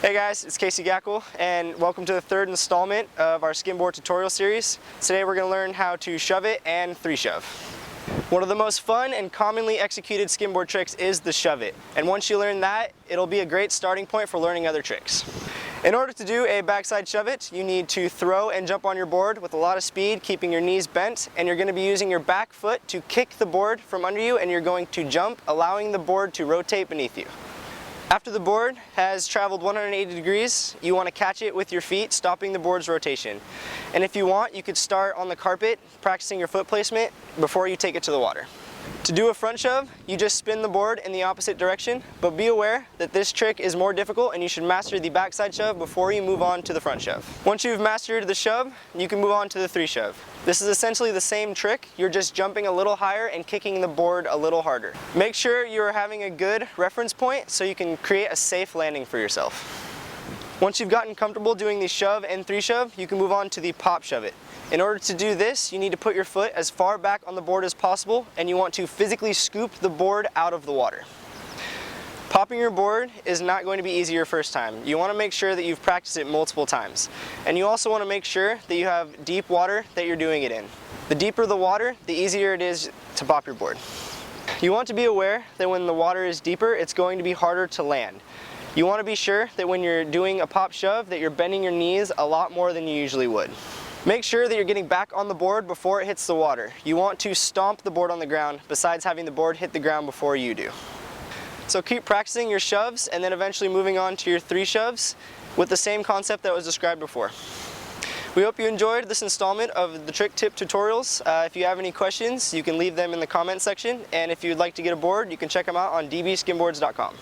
Hey guys, it's Casey Gackle and welcome to the third installment of our skimboard tutorial series. Today we're going to learn how to shove it and 3-shove. One of the most fun and commonly executed skimboard tricks is the shove it. And once you learn that, it'll be a great starting point for learning other tricks. In order to do a backside shove it, you need to throw and jump on your board with a lot of speed, keeping your knees bent, and you're going to be using your back foot to kick the board from under you, and you're going to jump, allowing the board to rotate beneath you. After the board has traveled 180 degrees, you want to catch it with your feet, stopping the board's rotation. And if you want, you could start on the carpet, practicing your foot placement before you take it to the water. To do a front shove, you just spin the board in the opposite direction, but be aware that this trick is more difficult and you should master the backside shove before you move on to the front shove. Once you've mastered the shove, you can move on to the 3-shove. This is essentially the same trick, you're just jumping a little higher and kicking the board a little harder. Make sure you are having a good reference point so you can create a safe landing for yourself. Once you've gotten comfortable doing the shove and 3-shove, you can move on to the pop shove it. In order to do this, you need to put your foot as far back on the board as possible, and you want to physically scoop the board out of the water. Popping your board is not going to be easy your first time. You want to make sure that you've practiced it multiple times. And you also want to make sure that you have deep water that you're doing it in. The deeper the water, the easier it is to pop your board. You want to be aware that when the water is deeper, it's going to be harder to land. You want to be sure that when you're doing a pop shove that you're bending your knees a lot more than you usually would. Make sure that you're getting back on the board before it hits the water. You want to stomp the board on the ground besides having the board hit the ground before you do. So keep practicing your shoves and then eventually moving on to your 3-shoves with the same concept that was described before. We hope you enjoyed this installment of the trick tip tutorials. If you have any questions, you can leave them in the comment section, and if you'd like to get a board, you can check them out on dbskimboards.com.